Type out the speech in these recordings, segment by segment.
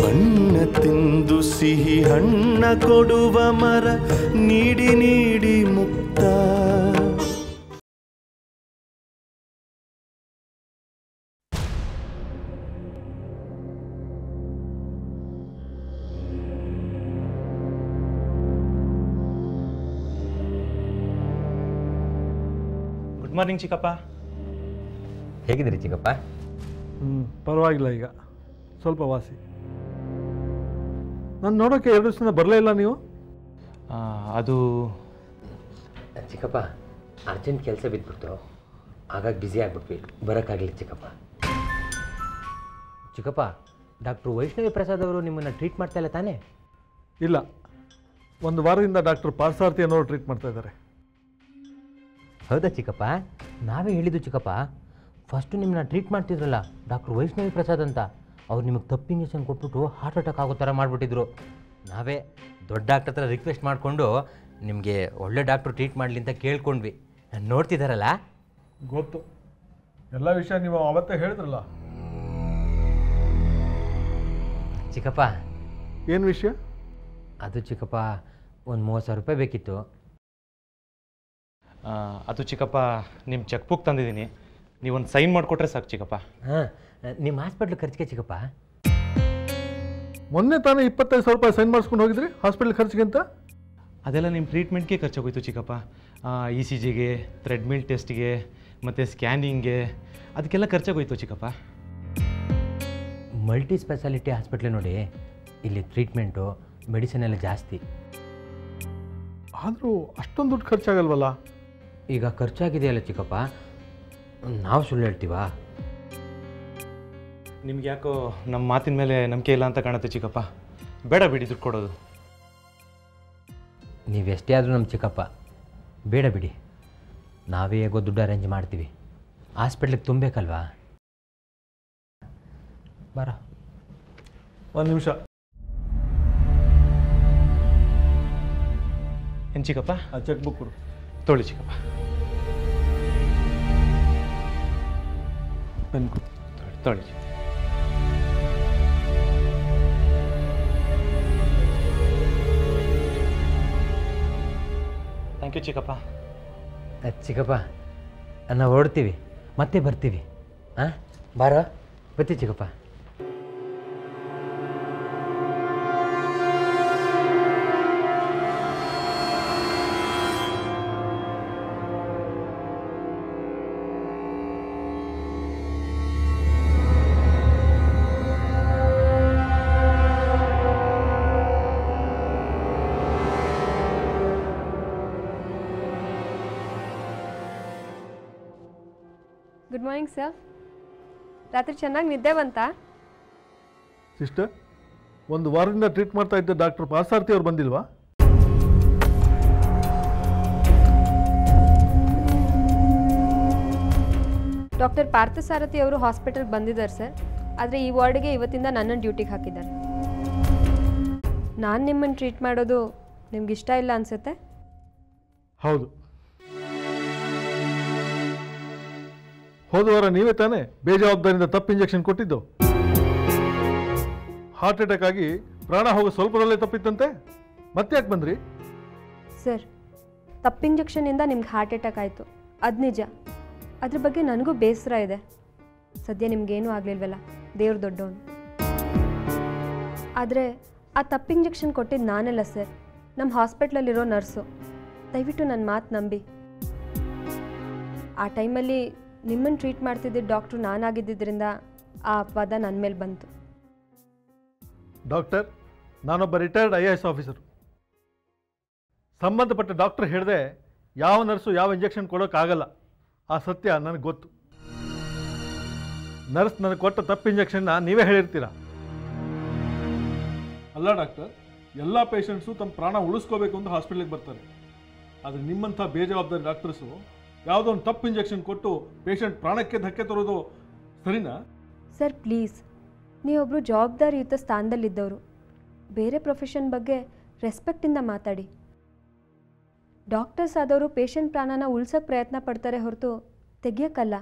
ಬಣ್ಣ ತಿಂದು ಸಿಹಿ ಹಣ್ಣ ಕೊಡುವ ಮರ ನೀಡಿ ನೀಡಿ ಮುಕ್ತ. ಗುಡ್ ಮಾರ್ನಿಂಗ್ ಚಿಕ್ಕಪ್ಪ. ಹೇಗಿದ್ದೀರಿ ಚಿಕ್ಕಪ್ಪ? ಪರವಾಗಿಲ್ಲ, ಈಗ ಸ್ವಲ್ಪ ವಾಸಿ. ನಾನು ನೋಡೋಕ್ಕೆ 2 ದಿವಸದಿಂದ ಬರಲೇ ಇಲ್ಲ ನೀವು. ಅದು ಚಿಕ್ಕಪ್ಪ ಅರ್ಜೆಂಟ್ ಕೆಲಸ ಬಿದ್ದುಬಿಡ್ತು, ಹಾಗಾಗಿ ಬ್ಯುಸಿ ಆಗಿಬಿಟ್ವಿ, ಬರೋಕ್ಕಾಗಲಿ ಚಿಕ್ಕಪ್ಪ. ಚಿಕ್ಕಪ್ಪ, ಡಾಕ್ಟ್ರು ವೈಷ್ಣವಿ ಪ್ರಸಾದ್ ಅವರು ನಿಮ್ಮನ್ನು ಟ್ರೀಟ್ ಮಾಡ್ತಾ ಇಲ್ಲ ತಾನೇ? ಇಲ್ಲ, 1 ವಾರದಿಂದ ಡಾಕ್ಟರ್ ಪಾರ್ಥಸಾರಥಿ ಅನ್ನೋರು ಟ್ರೀಟ್ ಮಾಡ್ತಾ ಇದ್ದಾರೆ. ಹೌದಾ ಚಿಕ್ಕಪ್ಪ? ನಾವೇ ಹೇಳಿದ್ದು ಚಿಕ್ಕಪ್ಪ, ಫಸ್ಟು ನಿಮ್ಮನ್ನ ಟ್ರೀಟ್ ಮಾಡ್ತಿದ್ರಲ್ಲ ಡಾಕ್ಟ್ರ್ ವೈಷ್ಣವಿ ಪ್ರಸಾದ್ ಅಂತ, ಅವ್ರು ನಿಮಗೆ ತಪ್ಪು ಇಂಜೆಕ್ಷನ್ ಕೊಟ್ಬಿಟ್ಟು ಹಾರ್ಟ್ ಅಟ್ಯಾಕ್ ಆಗೋ ಥರ ಮಾಡಿಬಿಟ್ಟಿದ್ರು. ನಾವೇ ದೊಡ್ಡ ಡಾಕ್ಟರ್ ಹತ್ರ ರಿಕ್ವೆಸ್ಟ್ ಮಾಡಿಕೊಂಡು ನಿಮಗೆ ಒಳ್ಳೆ ಡಾಕ್ಟ್ರು ಟ್ರೀಟ್ ಮಾಡಲಿ ಅಂತ ಕೇಳ್ಕೊಂಡ್ವಿ. ನೋಡ್ತಿದ್ದಾರಲ್ಲ? ಗೊತ್ತು, ಎಲ್ಲ ವಿಷಯ ನೀವು ಅವತ್ತೇ ಹೇಳಿದ್ರಲ್ಲ. ಚಿಕ್ಕಪ್ಪ ಏನು ವಿಷಯ? ಅದು ಚಿಕ್ಕಪ್ಪ, ಒಂದು 30,000 ರೂಪಾಯಿ ಬೇಕಿತ್ತು. ಅದು ಚಿಕ್ಕಪ್ಪ, ನಿಮ್ಮ ಚೆಕ್ ಬುಕ್ ತಂದಿದ್ದೀನಿ, ನೀವೊಂದು ಸೈನ್ ಮಾಡಿಕೊಟ್ರೆ ಸಾಕು ಚಿಕ್ಕಪ್ಪ. ಹಾಂ, ನಿಮ್ಮ ಹಾಸ್ಪಿಟ್ಲ್ ಖರ್ಚಿಗೆ ಚಿಕ್ಕಪ್ಪ. ಮೊನ್ನೆ ತಾನೇ 25,000 ರೂಪಾಯಿ ಸೈನ್ ಮಾಡಿಸ್ಕೊಂಡು ಹೋಗಿದ್ರಿ ಹಾಸ್ಪಿಟ್ಲ್ ಖರ್ಚಿಗೆ ಅಂತ. ಅದೆಲ್ಲ ನಿಮ್ಮ ಟ್ರೀಟ್ಮೆಂಟ್ಗೆ ಖರ್ಚಾಗೋಯ್ತು ಚಿಕ್ಕಪ್ಪ. ECGಗೆ, ಥ್ರೆಡ್ಮಿಲ್ ಟೆಸ್ಟ್ಗೆ, ಮತ್ತು ಸ್ಕ್ಯಾನಿಂಗ್ಗೆ, ಅದಕ್ಕೆಲ್ಲ ಖರ್ಚಾಗೋಯ್ತು ಚಿಕ್ಕಪ್ಪ. ಮಲ್ಟಿ ಸ್ಪೆಷಾಲಿಟಿ ಹಾಸ್ಪಿಟ್ಲ್ ನೋಡಿ, ಇಲ್ಲಿ ಟ್ರೀಟ್ಮೆಂಟು ಮೆಡಿಸಿನ್ ಎಲ್ಲ ಜಾಸ್ತಿ. ಆದರೂ ಅಷ್ಟೊಂದು ದುಡ್ಡು ಖರ್ಚಾಗಲ್ವಲ್ಲ? ಈಗ ಖರ್ಚಾಗಿದೆಯಲ್ಲ ಚಿಕ್ಕಪ್ಪ, ನಾವು ಸುಳ್ಳು ಹೇಳ್ತೀವಾ? ನಿಮ್ಗೆ ಯಾಕೋ ನಮ್ಮ ಮಾತಿನ ಮೇಲೆ ನಂಬಿಕೆ ಇಲ್ಲ ಅಂತ ಕಾಣುತ್ತೆ ಚಿಕ್ಕಪ್ಪ. ಬೇಡ ಬಿಡಿ ದುಡ್ಡು ಕೊಡೋದು. ನೀವೆಷ್ಟೇ ಆದರೂ ನಮ್ಮ ಚಿಕ್ಕಪ್ಪ, ಬೇಡ ಬಿಡಿ, ನಾವೇ ಹೇಗೋ ದುಡ್ಡು ಅರೇಂಜ್ ಮಾಡ್ತೀವಿ. ಹಾಸ್ಪಿಟ್ಲಿಗೆ ತುಂಬಬೇಕಲ್ವಾ? ಬರ 1 ನಿಮಿಷ. ಏನು ಚಿಕ್ಕಪ್ಪ? ಆ ಚೆಕ್ ಬುಕ್ ಕೊಡು. ತೊಳಿ ಚಿಕ್ಕಪ್ಪ. ಪೆನ್ ಕೊಡು. ತೊಳಿ. ಥ್ಯಾಂಕ್ ಯು ಚಿಕ್ಕಪ್ಪ. ಚಿಕ್ಕಪ್ಪ, ನಾವು ಹೊರಡ್ತೀವಿ, ಮತ್ತೆ ಬರ್ತೀವಿ. ಹಾಂ, ಬಾರೋ, ಬರ್ತೀವಿ ಚಿಕ್ಕಪ್ಪ. Good morning sir. ರಾತ್ರಿ ಚೆನ್ನಾಗಿ ನಿದ್ದೆ ಬಂತಾ? ಸಿಸ್ಟರ್, 1 ವಾರದಿಂದ ಟ್ರೀಟ್ ಮಾಡ್ತಾ ಇದ್ದ ಡಾಕ್ಟರ್ ಪಾರ್ಥಸಾರಥಿ ಅವ್ರು ಬಂದಿಲ್ವಾ? ಡಾಕ್ಟರ್ ಪಾರ್ಥಸಾರಥಿ ಅವರು ಹಾಸ್ಪಿಟಲ್ಗೆ ಬಂದಿದ್ದಾರೆ ಸರ್, ಆದರೆ ಈ ವಾರ್ಡ್ಗೆ ಇವತ್ತಿಂದ ನನ್ನನ್ನು ಡ್ಯೂಟಿಗೆ ಹಾಕಿದ್ದಾರೆ. ನಾನು ನಿಮ್ಮನ್ನು ಟ್ರೀಟ್ ಮಾಡೋದು ನಿಮ್ಗೆ ಇಷ್ಟ ಇಲ್ಲ ಅನಿಸುತ್ತೆ. ಹೌದು, ಹೋದ ವಾರ ನೀವೇ ತಾನೇ ಬೇಜವಾಬ್ದಾರಿಯಿಂದ ತಪ್ಪು ಇಂಜೆಕ್ಷನ್ ಕೊಟ್ಟಿದ್ದು. ಹಾರ್ಟ್ ಅಟ್ಯಾಕ್ ಆಗಿ ಪ್ರಾಣ ಹೋಗೋ ಸ್ವಲ್ಪದಲ್ಲೇ ತಪ್ಪಿತ್ತಂತೆ, ಮತ್ತೆ ಯಾಕೆ ಬಂದ್ರಿ? ಸರ್, ತಪ್ಪು ಇಂಜೆಕ್ಷನಿಂದ ನಿಮ್ಗೆ ಹಾರ್ಟ್ ಅಟ್ಯಾಕ್ ಆಯಿತು, ಅದು ನಿಜ. ಅದ್ರ ಬಗ್ಗೆ ನನಗೂ ಬೇಸರ ಇದೆ. ಸದ್ಯ ನಿಮ್ಗೇನೂ ಆಗಲಿಲ್ವಲ್ಲ, ದೇವ್ರು ದೊಡ್ಡವನು. ಆದರೆ ಆ ತಪ್ಪು ಇಂಜೆಕ್ಷನ್ ಕೊಟ್ಟಿದ್ದು ನಾನಲ್ಲ ಸರ್, ನಮ್ಮ ಹಾಸ್ಪಿಟ್ಲಲ್ಲಿರೋ ನರ್ಸು. ದಯವಿಟ್ಟು ನನ್ನ ಮಾತು ನಂಬಿ. ಆ ಟೈಮಲ್ಲಿ ನಿಮ್ಮನ್ನು ಟ್ರೀಟ್ ಮಾಡ್ತಿದ್ದ ಡಾಕ್ಟ್ರು ನಾನಾಗಿದ್ದರಿಂದ ಆ ಅಪವಾದ ನನ್ನ ಮೇಲೆ ಬಂತು. ಡಾಕ್ಟರ್, ನಾನೊಬ್ಬ ರಿಟೈರ್ಡ್ IAS ಆಫೀಸರು. ಸಂಬಂಧಪಟ್ಟ ಡಾಕ್ಟರ್ ಹೇಳಿದೆ ಯಾವ ನರ್ಸು ಯಾವ ಇಂಜೆಕ್ಷನ್ ಕೊಡೋಕ್ಕಾಗಲ್ಲ. ಆ ಸತ್ಯ ನನಗೆ ಗೊತ್ತು. ನರ್ಸ್ ನನಗೆ ಕೊಟ್ಟ ತಪ್ಪು ಇಂಜೆಕ್ಷನ್ನ ನೀವೇ ಹೇಳಿರ್ತೀರಾ. ಅಲ್ಲ ಡಾಕ್ಟರ್, ಎಲ್ಲ ಪೇಷಂಟ್ಸು ತಮ್ಮ ಪ್ರಾಣ ಉಳಿಸ್ಕೋಬೇಕು ಅಂತ ಹಾಸ್ಪಿಟ್ಲಿಗೆ ಬರ್ತಾರೆ. ಆದರೆ ನಿಮ್ಮಂಥ ಬೇಜವಾಬ್ದಾರಿ ಡಾಕ್ಟರ್ಸು ಯಾವುದೋ ಒಂದು ತಪ್ಪು ಇಂಜೆಕ್ಷನ್ ಕೊಟ್ಟು ಪೇಷಂಟ್ ಪ್ರಾಣಕ್ಕೆ ಧಕ್ಕೆ ತರೋದು ಸರಿನಾ? ಸರ್ ಪ್ಲೀಸ್, ನೀವೊಬ್ಬರು ಜವಾಬ್ದಾರಿಯುತ ಸ್ಥಾನದಲ್ಲಿದ್ದವರು. ಬೇರೆ ಪ್ರೊಫೆಷನ್ ಬಗ್ಗೆ ರೆಸ್ಪೆಕ್ಟಿಂದ ಮಾತಾಡಿ. ಡಾಕ್ಟರ್ಸ್ ಆದವರು ಪೇಷಂಟ್ ಪ್ರಾಣನ ಉಳ್ಸೋಕ್ಕೆ ಪ್ರಯತ್ನ ಪಡ್ತಾರೆ ಹೊರತು ತೆಗಿಯೋಕ್ಕಲ್ಲ.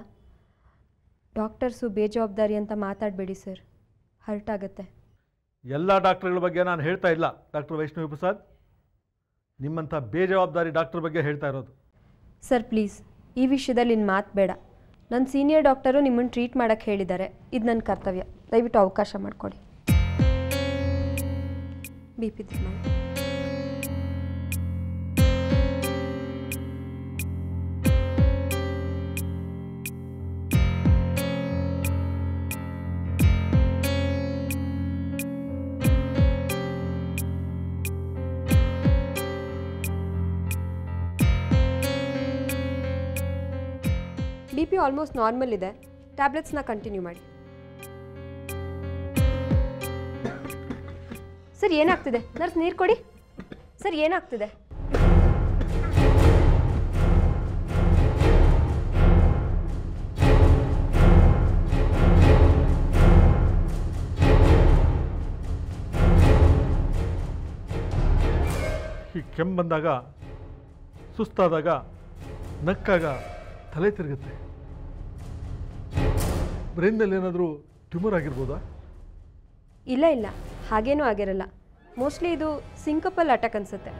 ಡಾಕ್ಟರ್ಸು ಬೇಜವಾಬ್ದಾರಿ ಅಂತ ಮಾತಾಡಬೇಡಿ ಸರ್, ಹರ್ಟ್ ಆಗುತ್ತೆ. ಎಲ್ಲ ಡಾಕ್ಟರ್ಗಳ ಬಗ್ಗೆ ನಾನು ಹೇಳ್ತಾ ಇಲ್ಲ ಡಾಕ್ಟರ್ ವೈಷ್ಣವಿ ಪ್ರಸಾದ್, ನಿಮ್ಮಂಥ ಬೇಜವಾಬ್ದಾರಿ ಡಾಕ್ಟರ್ ಬಗ್ಗೆ ಹೇಳ್ತಾ ಇರೋದು. ಸರ್ ಪ್ಲೀಸ್, ಈ ವಿಷಯದಲ್ಲಿ ನಿನ್ನ ಮಾತು ಬೇಡ. ನನ್ನ ಸೀನಿಯರ್ ಡಾಕ್ಟರು ನಿಮ್ಮನ್ನು ಟ್ರೀಟ್ ಮಾಡೋಕ್ಕೆ ಹೇಳಿದ್ದಾರೆ. ಇದು ನನ್ನ ಕರ್ತವ್ಯ. ದಯವಿಟ್ಟು ಅವಕಾಶ ಮಾಡಿಕೊಡಿ. ಬಿ ಪಿ ಮಾಡಿ. ಬಿ ಪಿ ಆಲ್ಮೋಸ್ಟ್ ನಾರ್ಮಲ್ ಇದೆ. ಟ್ಯಾಬ್ಲೆಟ್ಸ್ನ ಕಂಟಿನ್ಯೂ ಮಾಡಿ. ಸರ್ ಏನಾಗ್ತಿದೆ? ನರ್ಸ್ ನೀರು ಕೊಡಿ. ಸರ್ ಏನಾಗ್ತಿದೆ? ಈ ಕೆಮ್ಮು ಬಂದಾಗ, ಸುಸ್ತಾದಾಗ, ನಕ್ಕಾಗ ತಲೆ ತಿರುಗುತ್ತೆ. ಬ್ರೈನ್ನಲ್ಲಿ ಏನಾದರೂ ಟ್ಯೂಮರ್ ಆಗಿರ್ಬೋದಾ? ಇಲ್ಲ ಇಲ್ಲ, ಹಾಗೇನೂ ಆಗಿರಲ್ಲ. ಮೋಸ್ಟ್ಲಿ ಇದು ಸಿಂಕಪಲ್ ಅಟ್ಯಾಕ್ ಅನಿಸುತ್ತೆ.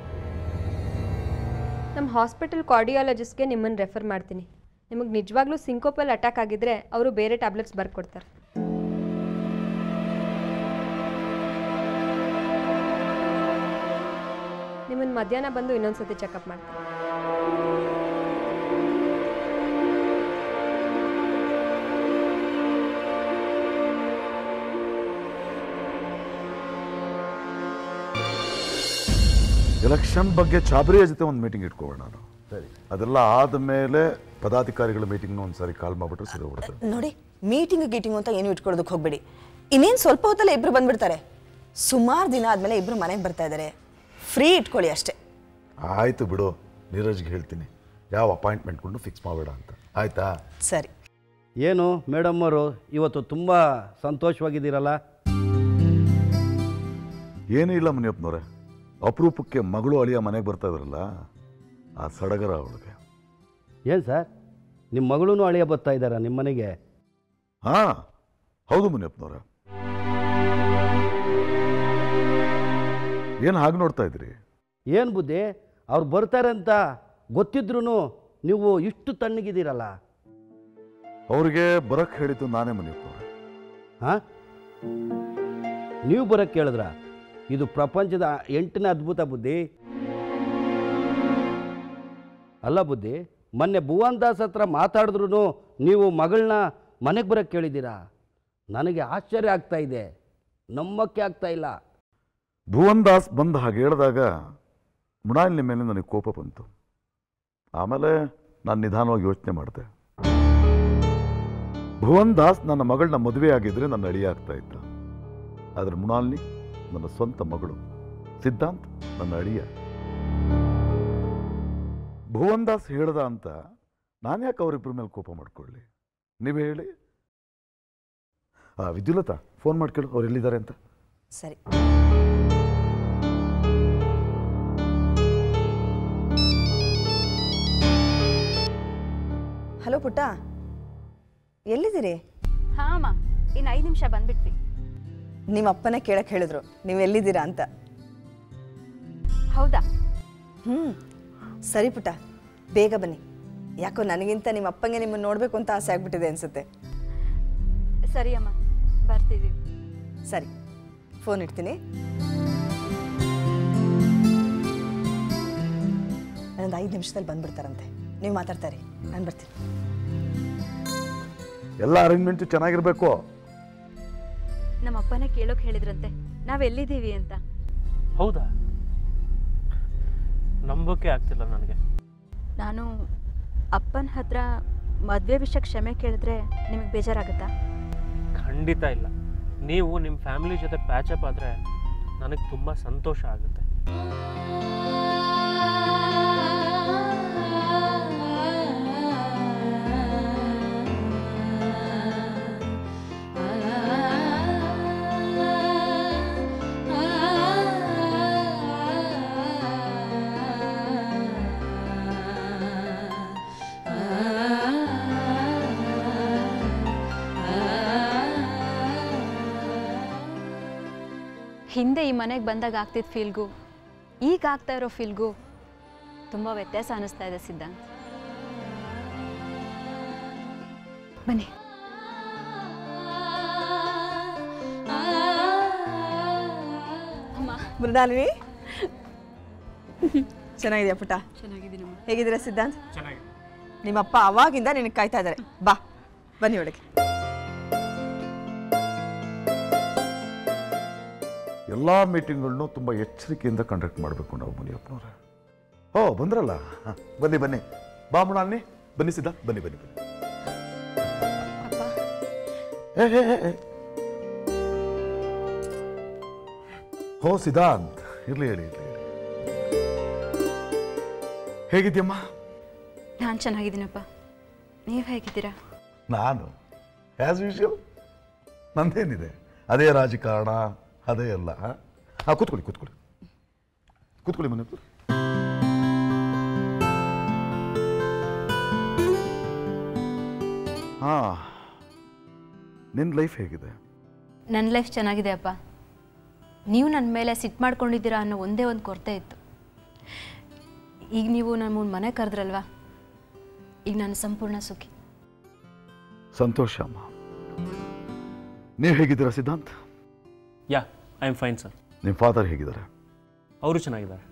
ನಮ್ಮ ಹಾಸ್ಪಿಟಲ್ ಕಾರ್ಡಿಯಾಲಜಿಸ್ಟ್ಗೆ ನಿಮ್ಮನ್ನು ರೆಫರ್ ಮಾಡ್ತೀನಿ. ನಿಮಗೆ ನಿಜವಾಗ್ಲೂ ಸಿಂಕೋಪಲ್ ಅಟ್ಯಾಕ್ ಆಗಿದ್ದರೆ ಅವರು ಬೇರೆ ಟ್ಯಾಬ್ಲೆಟ್ಸ್ ಬರ್ಕೊಡ್ತಾರೆ. ನಿಮ್ಮನ್ನು ಮಧ್ಯಾಹ್ನ ಬಂದು ಇನ್ನೊಂದು ಸತಿ ಚೆಕಪ್ ಮಾಡ್ತೀನಿ. ಎಲೆಕ್ಷನ್ ಬಗ್ಗೆ ಚಾಬರಿಯ ಜೊತೆ ಒಂದು ಮೀಟಿಂಗ್ ಇಟ್ಕೊಳ್ಳೋಣ. ನಾನು ಸರಿ, ಅದೆಲ್ಲ ಆದಮೇಲೆ ಪದಾಧಿಕಾರಿಗಳ ಮೀಟಿಂಗ್ನ ಒಂದ್ಸರಿ ಕಾಲ್ ಮಾಡಿಬಿಟ್ರೆ ಸರಿ ಹೋಗ್ಬಿಡುತ್ತೆ. ನೋಡಿ, ಮೀಟಿಂಗ್ ಅಂತ ಏನು ಇಟ್ಕೊಳ್ಳೋದಕ್ಕೆ ಹೋಗ್ಬೇಡಿ. ಇನ್ನೇನು ಸ್ವಲ್ಪ ಹೊತ್ತಲ್ಲೇ ಇಬ್ರು ಬಂದ್ಬಿಡ್ತಾರೆ. ಸುಮಾರು ದಿನ ಆದಮೇಲೆ ಇಬ್ರು ಮನೆಗೆ ಬರ್ತಾ ಇದ್ದಾರೆ. ಫ್ರೀ ಇಟ್ಕೊಳ್ಳಿ ಅಷ್ಟೇ. ಆಯಿತು ಬಿಡು, ನೀರಜ್ಗೆ ಹೇಳ್ತೀನಿ ಯಾವ ಅಪಾಯಿಂಟ್ಮೆಂಟ್ ಕೊಂಡು ಫಿಕ್ಸ್ ಮಾಡಬೇಡ ಅಂತ. ಆಯಿತಾ? ಸರಿ. ಏನು ಮೇಡಮ್ ಅವರು ಇವತ್ತು ತುಂಬ ಸಂತೋಷವಾಗಿದ್ದೀರಲ್ಲ? ಏನೂ ಇಲ್ಲ ಮುನಿಯಪ್ಪನವ್ರೆ, ಅಪರೂಪಕ್ಕೆ ಮಗಳು ಅಳಿಯ ಮನೆಗೆ ಬರ್ತಾ ಇದ್ರಲ್ಲ, ಆ ಸಡಗರ ಅವಳಿಗೆ. ಏನು ಸರ್, ನಿಮ್ಮ ಮಗಳೂ ಅಳಿಯ ಬರ್ತಾ ಇದ್ದಾರಾ ನಿಮ್ಮ ಮನೆಗೆ? ಹಾಂ ಹೌದು ಮುನಿಯಪ್ಪನವ್ರೆ. ಏನು ಹಾಗೆ ನೋಡ್ತಾ ಇದ್ರಿ? ಏನು ಬುದ್ಧಿ, ಅವ್ರು ಬರ್ತಾರೆ ಅಂತ ಗೊತ್ತಿದ್ರೂ ನೀವು ಇಷ್ಟು ತಣ್ಣಗಿದ್ದೀರಲ್ಲ? ಅವ್ರಿಗೆ ಬರಕ್ಕೆ ಹೇಳಿದ್ದು ನಾನೇ ಮುನಿಯಪ್ಪನವ್ರೆ. ಹಾಂ, ನೀವು ಬರೋಕ್ಕೆ ಕೇಳಿದ್ರ? ಇದು ಪ್ರಪಂಚದ 8ನೇ ಅದ್ಭುತ ಬುದ್ಧಿ. ಅಲ್ಲ ಬುದ್ಧಿ, ಮೊನ್ನೆ ಭುವನ್ ದಾಸ್ ಹತ್ರ ಮಾತಾಡಿದ್ರೂ ನೀವು ಮಗಳನ್ನ ಮನೆಗೆ ಬರೋಕ್ಕೆ ಕೇಳಿದ್ದೀರಾ? ನನಗೆ ಆಶ್ಚರ್ಯ ಆಗ್ತಾ ಇದೆ, ನಂಬಕ್ಕೆ ಆಗ್ತಾ ಇಲ್ಲ. ಭುವನ್ ದಾಸ್ ಬಂದು ಹಾಗೆ ಹೇಳಿದಾಗ ಮೃಣಾಲಿನಿ ಮೇಲೆ ನನಗೆ ಕೋಪ ಬಂತು. ಆಮೇಲೆ ನಾನು ನಿಧಾನವಾಗಿ ಯೋಚನೆ ಮಾಡಿದೆ. ಭುವನ್ ದಾಸ್ ನನ್ನ ಮಗಳನ್ನ ಮದುವೆ ಆಗಿದ್ರೆ ನನ್ನ ಅಳಿಯ ಆಗ್ತಾ ಇದ್ದ. ಆದರೆ ಮೃಣಾಲಿನಿ ನನ್ನ ಸ್ವಂತ ಮಗಳು, ಸಿದ್ಧಾಂತ್ ನನ್ನ ಅಳಿಯ. ಭುವನ್ ದಾಸ್ ಹೇಳ್ದ ಅಂತ ನಾನು ಯಾಕೆ ಅವರಿಬ್ಬರ ಮೇಲೆ ಕೋಪ ಮಾಡ್ಕೊಳ್ಳಿ? ನೀವೇ ಹೇಳಿ. ವಿದ್ಯುಲತಾ, ಫೋನ್ ಮಾಡಿ ಕೇಳು ಅವ್ರು ಎಲ್ಲಿದ್ದಾರೆ ಅಂತ. ಸರಿ. ಹಲೋ ಪುಟ್ಟ, ಎಲ್ಲಿದ್ದೀರಿ? ಹಾಂ ಅಮ್ಮ, ಇನ್ನು 5 ನಿಮಿಷ ಬಂದ್ಬಿಟ್ವಿ. ನಿಮ್ಮ ಅಪ್ಪನೇ ಕೇಳಕ್ಕೆ ಹೇಳಿದ್ರು ನೀವು ಎಲ್ಲಿದ್ದೀರಾ ಅಂತ. ಹೌದಾ? ಸರಿ ಪುಟ್ಟ, ಬೇಗ ಬನ್ನಿ. ಯಾಕೋ ನನಗಿಂತ ನಿಮ್ಮ ಅಪ್ಪಂಗೆ ನಿಮ್ಮನ್ನು ನೋಡಬೇಕು ಅಂತ ಆಸೆ ಆಗ್ಬಿಟ್ಟಿದೆ ಅನ್ಸುತ್ತೆ. ಸರಿ ಅಮ್ಮ, ಬರ್ತಿದ್ದೀವಿ. ಸರಿ, ಫೋನ್ ಇಡ್ತೀನಿ. ನಾನೊಂದು 5 ನಿಮಿಷದಲ್ಲಿ ಬಂದ್ಬಿಡ್ತಾರಂತೆ. ನೀವು ಮಾತಾಡ್ತಾರೆ, ನಾನು ಬರ್ತೀನಿ. ಎಲ್ಲ ಅರೇಂಜ್ಮೆಂಟು ಚೆನ್ನಾಗಿರ್ಬೇಕು. ನಮ್ಮ ಅಪ್ಪನ ಕೇಳೋಕೆ ಹೇಳಿದ್ರಂತೆ ನಾವೆಲ್ಲಿದ್ದೀವಿ ಅಂತ. ಹೌದಾ? ನಂಬೋಕೆ ಆಗ್ತಿಲ್ಲ ನನಗೆ. ನಾನು ಅಪ್ಪನ ಹತ್ರ ಮದುವೆ ವಿಷಯ ಕ್ಷಮೆ ಕೇಳಿದ್ರೆ ನಿಮಗೆ ಬೇಜಾರಾಗುತ್ತಾ? ಖಂಡಿತ ಇಲ್ಲ. ನೀವು ನಿಮ್ಮ ಫ್ಯಾಮಿಲಿ ಜೊತೆ ಪ್ಯಾಚಪ್ ಆದರೆ ನನಗೆ ತುಂಬ ಸಂತೋಷ ಆಗುತ್ತೆ. ಹಿಂದೆ ಈ ಮನೆಗೆ ಬಂದಾಗ ಆಗ್ತಿದ್ದ ಫೀಲ್ಗೂ ಈಗ ಆಗ್ತಾ ಇರೋ ಫೀಲ್ಗೂ ತುಂಬ ವ್ಯತ್ಯಾಸ ಅನ್ನಿಸ್ತಾ ಇದೆ ಸಿದ್ಧಾಂತ್. ಬನ್ನಿ. ಅಮ್ಮ. ಮೃಣಾಲಿನಿ ಚೆನ್ನಾಗಿದೆಯಾ ಪುಟ್ಟ? ಚೆನ್ನಾಗಿದ್ದೀನಮ್ಮ. ಹೇಗಿದ್ದೀರಾ ಸಿದ್ಧಾಂತ್? ಚೆನ್ನಾಗಿದೆ. ನಿಮ್ಮಪ್ಪ ಅವಾಗಿಂದ ನಿನಗೆ ಕಾಯ್ತಾ ಇದ್ದಾರೆ. ಬಾ ಬನ್ನಿ ಒಳಗೆ. ಎಲ್ಲ ಮೀಟಿಂಗ್ಗಳನ್ನು ತುಂಬ ಎಚ್ಚರಿಕೆಯಿಂದ ಕಂಡಕ್ಟ್ ಮಾಡಬೇಕು ನಾವು ಮುನಿಯಪ್ಪನವ್ರೆ. ಓ ಬಂದ್ರಲ್ಲ, ಬನ್ನಿ ಬನ್ನಿ. ಬಾ ಮೃಣಾಲಿನಿ, ಬನ್ನಿ ಸಿದ್ಧಾಂತ್, ಬನ್ನಿ ಬನ್ನಿ ಬನ್ನಿ. ಹೋ ಸಿದ್ಧಾಂತ್, ಇರ್ಲಿ ಹೇಳಿ ಇರ್ಲಿ. ಹೇಗಿದ್ಯಮ್ಮ? ನಾನು ಚೆನ್ನಾಗಿದ್ದೀನಪ್ಪ. ನೀವು ಹೇಗಿದ್ದೀರಾ? ನಾನು ಆ್ಯಸ್ ಯೂಶುವಲ್, ನಂದೇನಿದೆ, ಅದೇ ರಾಜಕಾರಣ, ಅದೇ ಎಲ್ಲ. ಹಾಂ ಕೂತ್ಕೊಳ್ಳಿ ಕೂತ್ಕೊಳ್ಳಿ ಕೂತ್ಕೊಳ್ಳಿ ಮನೆ ಕೂತ್ಕೊಳ್ಳಿ. ಹಾಂ, ನಿನ್ನ ಲೈಫ್ ಹೇಗಿದೆ? ನನ್ನ ಲೈಫ್ ಚೆನ್ನಾಗಿದೆ ಅಪ್ಪ. ನೀವು ನನ್ನ ಮೇಲೆ ಸಿಟ್ಟು ಮಾಡ್ಕೊಂಡಿದ್ದೀರಾ ಅನ್ನೋ ಒಂದೇ ಒಂದು ಕೊರತೆ ಇತ್ತು. ಈಗ ನೀವು ನಮ್ಮ ಮನೆ ಕರೆದ್ರಲ್ವಾ, ಈಗ ನಾನು ಸಂಪೂರ್ಣ ಸುಖಿ. ಸಂತೋಷ ಅಮ್ಮ. ನೀವು ಹೇಗಿದ್ದೀರಾ ಸಿದ್ಧಾಂತ್? ಯಾ, ಐ ಆಮ್ ಫೈನ್ ಸರ್. ನಿಮ್ಮ ಫಾದರ್ ಹೇಗಿದ್ದಾರೆ? ಅವರು ಚೆನ್ನಾಗಿದ್ದಾರೆ.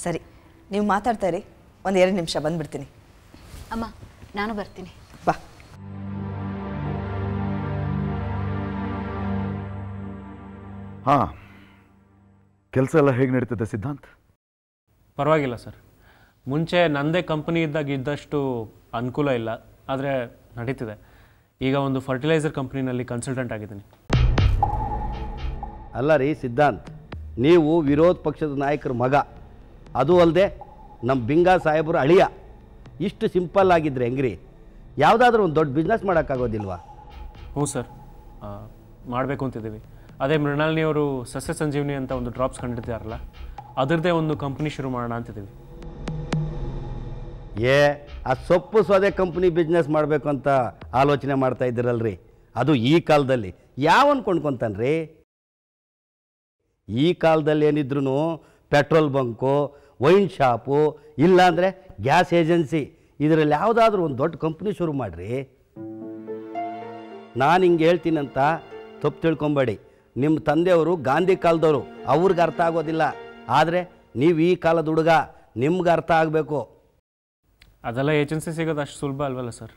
ಸರಿ, ನೀವು ಮಾತಾಡ್ತಾ ಇರಿ, ಒಂದು 2 ನಿಮಿಷ ಬಂದ್ಬಿಡ್ತೀನಿ. ಅಮ್ಮ, ನಾನು ಬರ್ತೀನಿ. ಬಾ. ಹಾಂ, ಕೆಲಸ ಎಲ್ಲ ಹೇಗೆ ನಡೀತದೆ ಸಿದ್ಧಾಂತ್? ಪರವಾಗಿಲ್ಲ ಸರ್. ಮುಂಚೆ ನನ್ನದೇ ಕಂಪನಿ ಇದ್ದಾಗ ಇದ್ದಷ್ಟು ಅನುಕೂಲ ಇಲ್ಲ, ಆದರೆ ನಡೀತಿದೆ. ಈಗ ಒಂದು ಫರ್ಟಿಲೈಸರ್ ಕಂಪ್ನಿನಲ್ಲಿ ಕನ್ಸಲ್ಟೆಂಟ್ ಆಗಿದ್ದೀನಿ. ಅಲ್ಲ ರೀ ಸಿದ್ಧಾಂತ್, ನೀವು ವಿರೋಧ ಪಕ್ಷದ ನಾಯಕರ ಮಗ, ಅದು ಅಲ್ಲದೆ ನಮ್ಮ ಬಿಂಗಾ ಸಾಹೇಬರು ಅಳಿಯ. ಇಷ್ಟು ಸಿಂಪಲ್ ಆಗಿದ್ರೆ ಹೆಂಗ್ರಿ? ಯಾವುದಾದ್ರೂ ಒಂದು ದೊಡ್ಡ ಬಿಸ್ನೆಸ್ ಮಾಡೋಕ್ಕಾಗೋದಿಲ್ವಾ? ಹ್ಞೂ ಸರ್, ಮಾಡಬೇಕು ಅಂತಿದ್ದೀವಿ. ಅದೇ ಮೃಣಾಲಿನಿಯವರು ಸಸ್ಯ ಸಂಜೀವನಿ ಅಂತ ಒಂದು ಡ್ರಾಪ್ಸ್ ಕಂಡಿದ್ದಾರಲ್ಲ, ಅದರದ್ದೇ ಒಂದು ಕಂಪ್ನಿ ಶುರು ಮಾಡೋಣ ಅಂತಿದ್ದೀವಿ. ಆ ಸೊಪ್ಪು ಸೌದೆ ಕಂಪ್ನಿ ಬಿಸ್ನೆಸ್ ಮಾಡಬೇಕು ಅಂತ ಆಲೋಚನೆ ಮಾಡ್ತಾ ಇದ್ದೀರಲ್ರಿ, ಅದು ಈ ಕಾಲದಲ್ಲಿ ಯಾವನ್ ಕೊಂಡ್ಕೊತಾನ್ರಿ? ಈ ಕಾಲದಲ್ಲಿ ಏನಿದ್ರು ಪೆಟ್ರೋಲ್ ಬಂಕು, ವೈನ್ ಶಾಪು, ಇಲ್ಲಾಂದರೆ ಗ್ಯಾಸ್ ಏಜೆನ್ಸಿ, ಇದರಲ್ಲಿ ಯಾವುದಾದ್ರೂ ಒಂದು ದೊಡ್ಡ ಕಂಪ್ನಿ ಶುರು ಮಾಡಿರಿ. ನಾನು ಹಿಂಗೆ ಹೇಳ್ತೀನಂತ ತಪ್ಪು ತಿಳ್ಕೊಬೇಡಿ. ನಿಮ್ಮ ತಂದೆಯವರು ಗಾಂಧಿ ಕಾಲದವರು, ಅವ್ರಿಗೆ ಅರ್ಥ ಆಗೋದಿಲ್ಲ. ಆದರೆ ನೀವು ಈ ಕಾಲದ ಹುಡುಗ, ನಿಮ್ಗೆ ಅರ್ಥ ಆಗಬೇಕು. ಅದೆಲ್ಲ ಏಜೆನ್ಸಿ ಸಿಗೋದು ಅಷ್ಟು ಸುಲಭ ಅಲ್ವಲ್ಲ ಸರ್?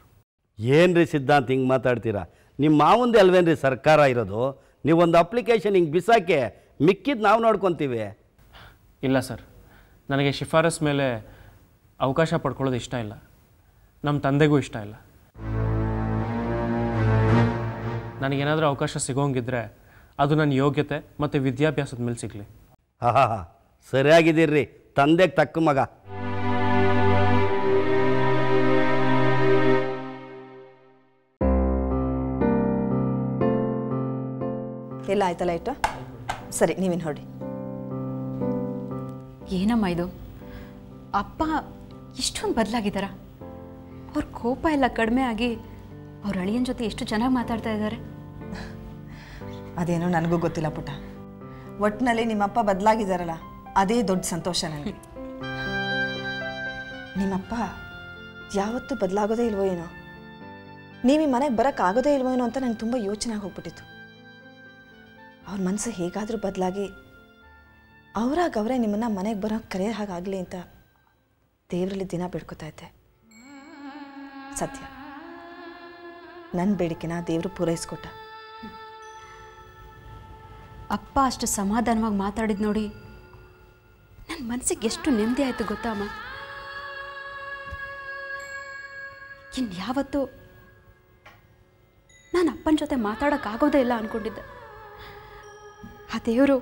ಏನು ರೀ ಸಿದ್ಧಾಂತ್ ಹಿಂಗೆ ಮಾತಾಡ್ತೀರಾ? ನಿಮ್ಮ ಮಾವಂದೇ ಅಲ್ವೇನ್ರಿ ಸರ್ಕಾರ ಇರೋದು? ನೀವೊಂದು ಅಪ್ಲಿಕೇಶನ್ ಹಿಂಗೆ ಬಿಸಾಕೆ ಮಿಕ್ಕಿದ್ದು ನಾವು ನೋಡ್ಕೊತೀವಿ. ಇಲ್ಲ ಸರ್, ನನಗೆ ಶಿಫಾರಸ್ ಮೇಲೆ ಅವಕಾಶ ಪಡ್ಕೊಳ್ಳೋದು ಇಷ್ಟ ಇಲ್ಲ. ನಮ್ಮ ತಂದೆಗೂ ಇಷ್ಟ ಇಲ್ಲ. ನನಗೇನಾದರೂ ಅವಕಾಶ ಸಿಗೋಂಗಿದ್ರೆ ಅದು ನನ್ನ ಯೋಗ್ಯತೆ ಮತ್ತು ವಿದ್ಯಾಭ್ಯಾಸದ ಮೇಲೆ ಸಿಗಲಿ. ಹಾಂ, ಸರಿಯಾಗಿದ್ದೀರಿ, ತಂದೆಗೆ ತಕ್ಕ ಮಗ. ಎಲ್ಲ ಆಯ್ತಲ್ಲ ಇಟ್ಟು? ಸರಿ, ನೀವೇನು ಹೊರಡಿ. ಏನಮ್ಮ ಇದು? ಅಪ್ಪ ಇಷ್ಟೊಂದು ಬದಲಾಗಿದ್ದಾರ? ಅವ್ರ ಕೋಪ ಎಲ್ಲ ಕಡಿಮೆ ಆಗಿ ಅವ್ರ ಅಳಿಯನ ಜೊತೆ ಎಷ್ಟು ಚೆನ್ನಾಗಿ ಮಾತಾಡ್ತಾ ಇದ್ದಾರೆ. ಅದೇನೋ ನನಗೂ ಗೊತ್ತಿಲ್ಲ ಪುಟ್ಟ. ಒಟ್ಟಿನಲ್ಲಿ ನಿಮ್ಮಪ್ಪ ಬದಲಾಗಿದ್ದಾರಲ್ಲ, ಅದೇ ದೊಡ್ಡ ಸಂತೋಷ ನನಗೆ. ನಿಮ್ಮಪ್ಪ ಯಾವತ್ತೂ ಬದಲಾಗೋದೇ ಇಲ್ವೋ ಏನೋ, ನೀವು ಈ ಮನೆಗೆ ಬರೋಕ್ಕಾಗೋದೇ ಇಲ್ವೋ ಏನೋ ಅಂತ ನಂಗೆ ತುಂಬ ಯೋಚನೆ ಹೋಗ್ಬಿಟ್ಟಿತ್ತು. ಅವ್ರ ಮನಸ್ಸು ಹೇಗಾದರೂ ಬದಲಾಗಿ ಅವರೇ ನಿಮ್ಮನ್ನು ಮನೆಗೆ ಬರೋಕ್ಕೆ ಕರೆಯೋ ಹಾಗಾಗಲಿ ಅಂತ ದೇವರಲ್ಲಿ ದಿನ ಬೇಡ್ಕೊತಾ ಇದ್ದೆ. ಸತ್ಯ, ನನ್ನ ಬೇಡಿಕೆನ ದೇವರು ಪೂರೈಸ್ಕೊಟ್ಟ. ಅಪ್ಪ ಅಷ್ಟು ಸಮಾಧಾನವಾಗಿ ಮಾತಾಡಿದ್ ನೋಡಿ ನನ್ನ ಮನಸ್ಸಿಗೆ ಎಷ್ಟು ನೆಮ್ಮದಿ ಆಯಿತು ಗೊತ್ತಾ ಅಮ್ಮ. ಇನ್ಯಾವತ್ತೂ ನಾನು ಅಪ್ಪನ ಜೊತೆ ಮಾತಾಡೋಕ್ಕಾಗೋದೇ ಇಲ್ಲ ಅಂದ್ಕೊಂಡಿದ್ದೆ. ಆ ದೇವರು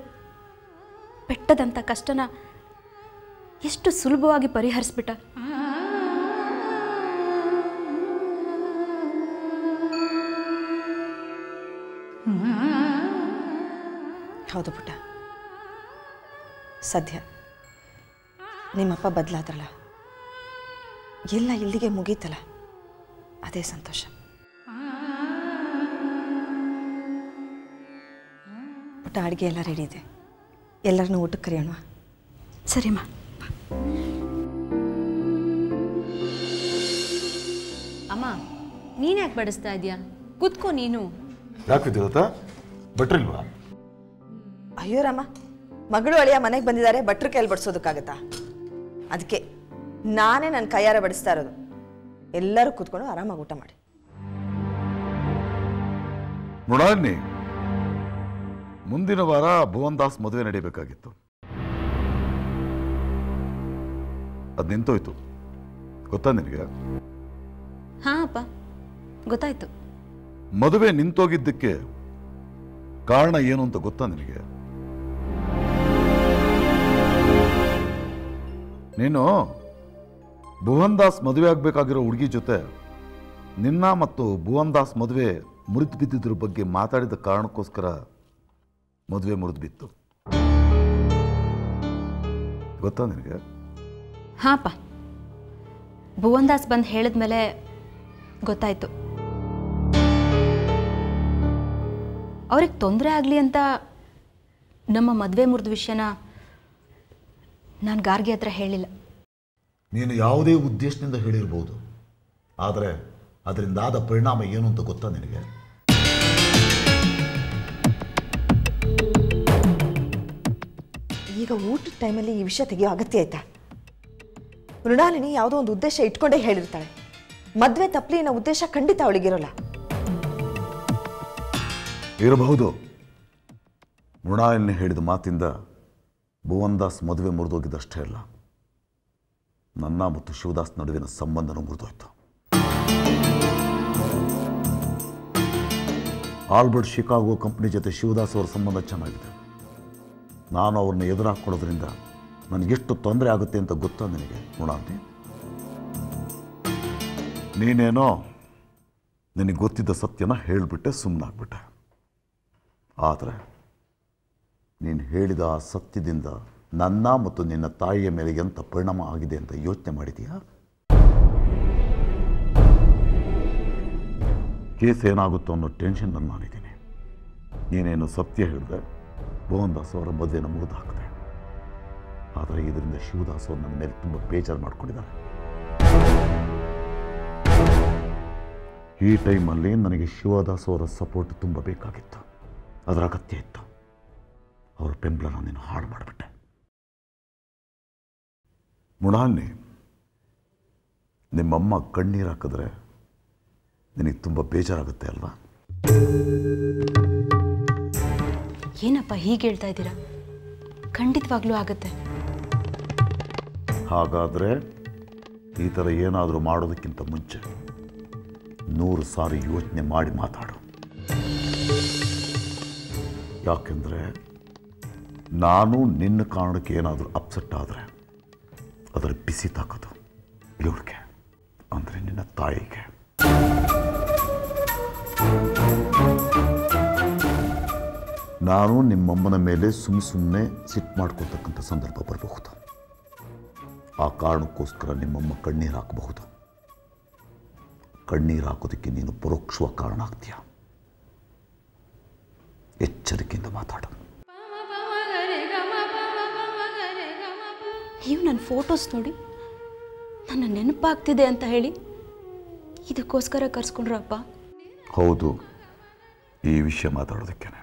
ಬೆಟ್ಟದಂಥ ಕಷ್ಟನ ಎಷ್ಟು ಸುಲಭವಾಗಿ ಪರಿಹರಿಸ್ಬಿಟ್ಟ. ಹೌದು ಪುಟ್ಟ, ಸದ್ಯ ನಿಮ್ಮಪ್ಪ ಬದಲಾದ್ರಲ್ಲ, ಎಲ್ಲ ಇಲ್ಲಿಗೆ ಮುಗೀತಲ್ಲ, ಅದೇ ಸಂತೋಷ. ಪುಟ್ಟ ಅಡುಗೆ ಎಲ್ಲ ರೆಡಿ ಇದೆ, ಎಲ್ಲರನ್ನೂ ಊಟಕ್ಕೆ ಕರೆಯೋಣ. ಸರಿಮ್ಮ. ಅಮ್ಮ, ನೀನು ಯಾಕೆ ಬಡಿಸ್ತಾ ಇದೆಯಾ? ಕೂತ್ಕೋ ನೀನು. ಯಾಕೆ ವಿದ್ಯುತ್ತ ಭಟ್ರಿಲ್ವಾ? ಅಯ್ಯೋ ರಾಮ, ಮಗಳು ಅಳಿಯ ಮನೆಗೆ ಬಂದಿದ್ದಾರೆ, ಭಟ್ರ ಕೈಯಲ್ಲಿ ಬಡಿಸೋದಕ್ಕಾಗತ್ತಾ? ಅದಕ್ಕೆ ನಾನೇ ನನ್ನ ಕೈಯಾರ ಬಡಿಸ್ತಾ ಇರೋದು. ಎಲ್ಲರೂ ಕೂತ್ಕೊಂಡು ಆರಾಮಾಗಿ ಊಟ ಮಾಡಿ. ಮೃಣಾಲಿನಿ, ಮುಂದಿನ ವಾರ ಭುವನ್ ದಾಸ್ ಮದುವೆ ನಡೀಬೇಕಾಗಿತ್ತು. ಅದು ನಿಂತೋಯ್ತು, ಗೊತ್ತಾ ನಿನಗೆ? ಹಾಂ ಅಪ್ಪ, ಗೊತ್ತಾಯ್ತು. ಮದುವೆ ನಿಂತೋಗಿದ್ದಕ್ಕೆ ಕಾರಣ ಏನು ಅಂತ ಗೊತ್ತಾ ನಿನಗೆ? ನೀನು ಭುವನ್ ದಾಸ್ ಮದುವೆ ಆಗಬೇಕಾಗಿರೋ ಹುಡುಗಿ ಜೊತೆ ನಿನ್ನ ಮತ್ತು ಭುವನ್ ದಾಸ್ ಮದುವೆ ಮುರಿದು ಬಿದ್ದಿದ್ರ ಬಗ್ಗೆ ಮಾತಾಡಿದ ಕಾರಣಕ್ಕೋಸ್ಕರ ಮದುವೆ ಮುರಿದು ಬಿತ್ತು, ಗೊತ್ತಾ ನಿನಗೆ? ಹಾಂಪ್ಪ, ಭುವನ್ ದಾಸ್ ಬಂದು ಹೇಳಿದ್ಮೇಲೆ ಗೊತ್ತಾಯ್ತು. ಅವ್ರಿಗೆ ತೊಂದರೆ ಆಗಲಿ ಅಂತ ನಮ್ಮ ಮದುವೆ ಮುರಿದ ವಿಷಯನ ನಾನು ಗಾರ್ಗಿ ಹತ್ರ ಹೇಳಿಲ್ಲ. ನೀನು ಯಾವುದೇ ಉದ್ದೇಶದಿಂದ ಹೇಳಿರ್ಬೋದು, ಆದರೆ ಅದರಿಂದಾದ ಪರಿಣಾಮ ಏನು ಅಂತ ಗೊತ್ತಾ ನಿನಗೆ? ಈಗ ಊಟದ ಟೈಮಲ್ಲಿ ಈ ವಿಷಯ ತೆಗೆಯೋ ಅಗತ್ಯ ಆಯ್ತಾ? ಮೃಣಾಲಿನಿ ಯಾವುದೋ ಒಂದು ಉದ್ದೇಶ ಇಟ್ಕೊಂಡೇ ಹೇಳಿರ್ತಾಳೆ. ಮದುವೆ ತಪ್ಪಲಿ ಅನ್ನೋ ಉದ್ದೇಶ ಖಂಡಿತ ಅವಳಿಗಿರೋಲ್ಲ. ಇರಬಹುದು. ಮೃಣಾಲಿನಿ ಹೇಳಿದ ಮಾತಿಂದ ಭುವನ್ ದಾಸ್ ಮದುವೆ ಮುರಿದೋಗಿದ್ದಷ್ಟೇ ಅಲ್ಲ, ನನ್ನ ಮತ್ತು ಶಿವದಾಸ್ ನಡುವಿನ ಸಂಬಂಧನೂ ಮುರಿದೋಯ್ತು. ಆಲ್ಬರ್ಟ್ ಶಿಕಾಗೋ ಕಂಪ್ನಿ ಜೊತೆ ಶಿವದಾಸ್ ಅವರ ಸಂಬಂಧ ಚೆನ್ನಾಗಿದೆ. ನಾನು ಅವ್ರನ್ನ ಎದುರಾಕೊಳ್ಳೋದ್ರಿಂದ ನನಗೆಷ್ಟು ತೊಂದರೆ ಆಗುತ್ತೆ ಅಂತ ಗೊತ್ತಾ ನಿನಗೆ ಮೃಣಾಲಿನಿ? ನೀನೇನೋ ನಿನಗೆ ಗೊತ್ತಿದ್ದ ಸತ್ಯನ ಹೇಳಿಬಿಟ್ಟೆ, ಸುಮ್ಮನಾಗ್ಬಿಟ್ಟೆ. ಆದರೆ ನೀನು ಹೇಳಿದ ಆ ಸತ್ಯದಿಂದ ನನ್ನ ಮತ್ತು ನಿನ್ನ ತಾಯಿಯ ಮೇಲೆ ಎಂಥ ಪರಿಣಾಮ ಆಗಿದೆ ಅಂತ ಯೋಚನೆ ಮಾಡಿದೀಯಾ? ಕೇಸ್ ಏನಾಗುತ್ತೋ ಅನ್ನೋ ಟೆನ್ಷನ್ ನಾನಿದ್ದೀನಿ. ನೀನೇನು ಸತ್ಯ ಹೇಳಿದೆ, ಭುವನ್ ದಾಸ್ ಅವರ ಮದುವೆನ ಮುರಿದು ಹಾಕಿದೆ. ಆದರೆ ಇದರಿಂದ ಶಿವದಾಸ್ ಅವರು ನನ್ನ ಮೇಲೆ ತುಂಬ ಬೇಜಾರು ಮಾಡ್ಕೊಂಡಿದ್ದಾರೆ. ಈ ಟೈಮಲ್ಲಿ ನನಗೆ ಶಿವದಾಸ್ ಅವರ ಸಪೋರ್ಟ್ ತುಂಬ ಬೇಕಾಗಿತ್ತು, ಅದರ ಅಗತ್ಯ ಇತ್ತು. ಅವರ ಬೆಂಬಲನ ನೀನು ಹಾಳು ಮಾಡಿಬಿಟ್ಟೆ. ಮೃಣಾಲಿನಿ, ನಿಮ್ಮಮ್ಮ ಕಣ್ಣೀರು ಹಾಕಿದ್ರೆ ನಿನಗೆ ತುಂಬ ಬೇಜಾರಾಗುತ್ತೆ ಅಲ್ವಾ? ಏನಪ್ಪ ಹೀಗೆ ಹೇಳ್ತಾ ಇದ್ದೀರಾ? ಖಂಡಿತವಾಗ್ಲೂ ಆಗುತ್ತೆ. ಹಾಗಾದರೆ ಈ ಥರ ಏನಾದರೂ ಮಾಡೋದಕ್ಕಿಂತ ಮುಂಚೆ 100 ಸಾರಿ ಯೋಚನೆ ಮಾಡಿ ಮಾತಾಡು. ಯಾಕೆಂದರೆ ನಾನು ನಿನ್ನ ಕಾರಣಕ್ಕೆ ಏನಾದರೂ ಅಪ್ಸೆಟ್ ಆದರೆ ಅದರ ಬಿಸಿ ತಾಕೋದು ಇವಳಿಗೆ, ಅಂದರೆ ನಿನ್ನ ತಾಯಿಗೆ. ನಾನು ನಿಮ್ಮಮ್ಮನ ಮೇಲೆ ಸುಮ್ಮನೆ ಸಿಟ್ಟು ಮಾಡ್ಕೊಳ್ತಕ್ಕಂಥ ಸಂದರ್ಭ ಬರಬಹುದು. ಆ ಕಾರಣಕ್ಕೋಸ್ಕರ ನಿಮ್ಮಮ್ಮ ಕಣ್ಣೀರು ಹಾಕಬಹುದು. ಕಣ್ಣೀರು ಹಾಕೋದಕ್ಕೆ ನೀನು ಪರೋಕ್ಷವಾಗಿ ಕಾರಣ ಆಗ್ತೀಯ. ಎಚ್ಚರಿಕೆಯಿಂದ ಮಾತಾಡು. ನೀವು ನನ್ನ ಫೋಟೋಸ್ ನೋಡಿ ನನ್ನ ನೆನಪಾಗ್ತಿದೆ ಅಂತ ಹೇಳಿ ಇದಕ್ಕೋಸ್ಕರ ಕರ್ಸ್ಕೊಂಡ್ರಪ್ಪ? ಹೌದು, ಈ ವಿಷಯ ಮಾತಾಡೋದಕ್ಕೇನೆ.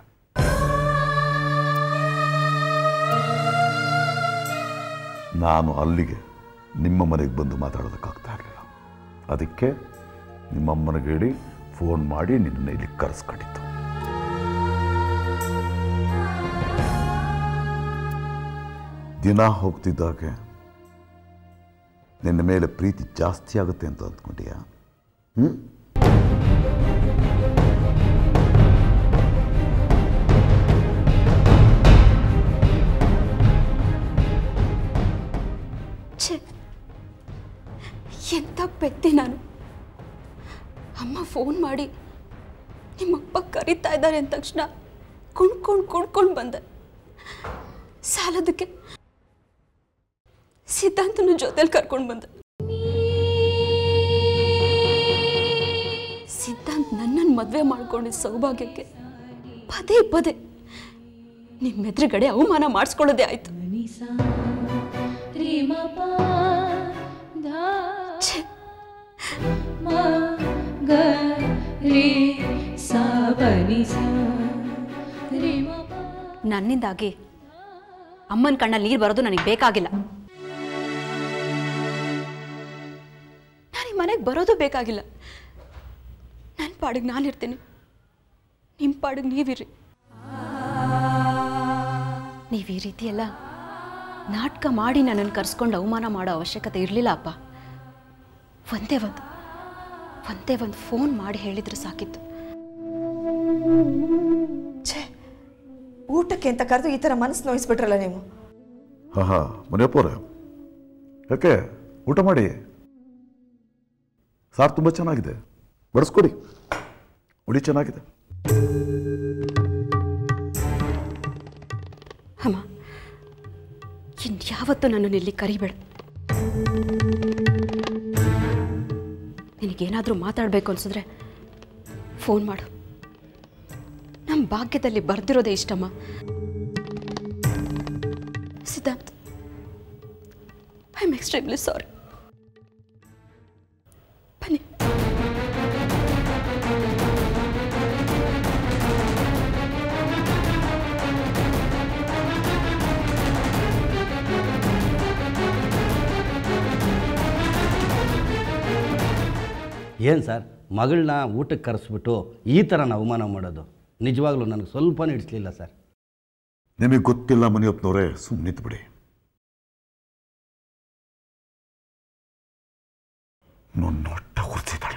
ನಾನು ಅಲ್ಲಿಗೆ ನಿಮ್ಮ ಮನೆಗೆ ಬಂದು ಮಾತಾಡೋದಕ್ಕಾಗ್ತಾ ಇರಲಿಲ್ಲ. ಅದಕ್ಕೆ ನಿಮ್ಮಮ್ಮನಿಗೆ ಹೇಳಿ ಫೋನ್ ಮಾಡಿ ನಿನ್ನನ್ನು ಇಲ್ಲಿ ಕರೆಸ್ಕೊಂಡಿತ್ತು. ದಿನ ಹೋಗ್ತಿದ್ದಾಗೆ ನಿನ್ನ ಮೇಲೆ ಪ್ರೀತಿ ಜಾಸ್ತಿ ಆಗುತ್ತೆ ಅಂತ ಅಂದ್ಕೊಂಡ್ಯಾ? ಎಂಥ ಪೆತ್ತಿ ನಾನು. ಅಮ್ಮ ಫೋನ್ ಮಾಡಿ ನಿಮ್ಮಪ್ಪ ಕರೀತಾ ಇದ್ದಾರೆ ಅಂದ ತಕ್ಷಣ ಕುಣ್ಕೊಂಡು ಬಂದೆ. ಸಾಲದಕ್ಕೆ ಸಿದ್ಧಾಂತನ ಜೊತೆಲಿ ಕರ್ಕೊಂಡು ಬಂದೆ. ಸಿದ್ಧಾಂತ್ ನನ್ನನ್ನು ಮದುವೆ ಮಾಡ್ಕೊಂಡಿದ್ದ ಸೌಭಾಗ್ಯಕ್ಕೆ ಪದೇ ಪದೇ ನಿಮ್ಮೆದುರುಗಡೆ ಅವಮಾನ ಮಾಡಿಸ್ಕೊಳ್ಳೋದೇ ಆಯ್ತು. ನನ್ನಿಂದಾಗಿ ಅಮ್ಮನ ಕಣ್ಣಲ್ಲಿ ನೀರು ಬರೋದು ನನಗೆ ಬೇಕಾಗಿಲ್ಲ. ನಾನು ಈ ಮನೆಗೆ ಬರೋದು ಬೇಕಾಗಿಲ್ಲ. ನನ್ನ ಪಾಡಿಗೆ ನಾನಿರ್ತೀನಿ, ನಿಮ್ಮ ಪಾಡಿಗೆ ನೀವಿರ್ರಿ. ನೀವು ಈ ರೀತಿ ಎಲ್ಲ ನಾಟಕ ಮಾಡಿ ನನ್ನನ್ನು ಕರೆಸ್ಕೊಂಡು ಅವಮಾನ ಮಾಡೋ ಅವಶ್ಯಕತೆ ಇರಲಿಲ್ಲ ಅಪ್ಪ. ಒಂದೇ ಒಂದು ಫೋನ್ ಮಾಡಿ ಹೇಳಿದ್ರೆ ಸಾಕಿತ್ತು. ಛೇ, ಊಟಕ್ಕೆ ಅಂತ ಕರೆದು ಈ ಥರ ಮನಸ್ಸು ನೋಯಿಸ್ಬಿಟ್ರಲ್ಲ ನೀವು. ಹಾ ಮುನಿಯಪ್ಪವ್ರೆ, ಯಾಕೆ ಊಟ ಮಾಡಿ. ಸಾರು ತುಂಬ ಚೆನ್ನಾಗಿದೆ, ಬಡಿಸ್ಕೊಡಿ. ಉಡಿ ಚೆನ್ನಾಗಿದೆ. ಅಮ್ಮ, ಇನ್ಯಾವತ್ತೂ ನನ್ನನ್ನು ಇಲ್ಲಿ ಕರಿಬೇಡ. ನಿನಗೇನಾದರೂ ಮಾತಾಡಬೇಕು ಅನ್ಸಿದ್ರೆ ಫೋನ್ ಮಾಡು. ನಮ್ಮ ಭಾಗ್ಯದಲ್ಲಿ ಬರ್ದಿರೋದೇ ಇಷ್ಟಮ್ಮ. Siddhant, I am extremely sorry. ಬನ್ನಿ. ಏನು ಸರ್, ಮಗಳನ್ನ ಊಟಕ್ಕೆ ಕರೆಸ್ಬಿಟ್ಟು ಈ ಥರ ಅವಮಾನ ಮಾಡೋದು ನಿಜವಾಗ್ಲೂ ನನಗೆ ಸ್ವಲ್ಪನೂ ಇಡಿಸ್ಲಿಲ್ಲ ಸರ್. ನಿಮಗೆ ಗೊತ್ತಿಲ್ಲ ಮುನಿಯಪ್ಪನವರೇ, ಸುಮ್ಮನಿದ್ದು ಬಿಡಿ. ನನ್ನ ಹೊಟ್ಟೆ ಉರ್ತಿದ್ದಾಳೆ.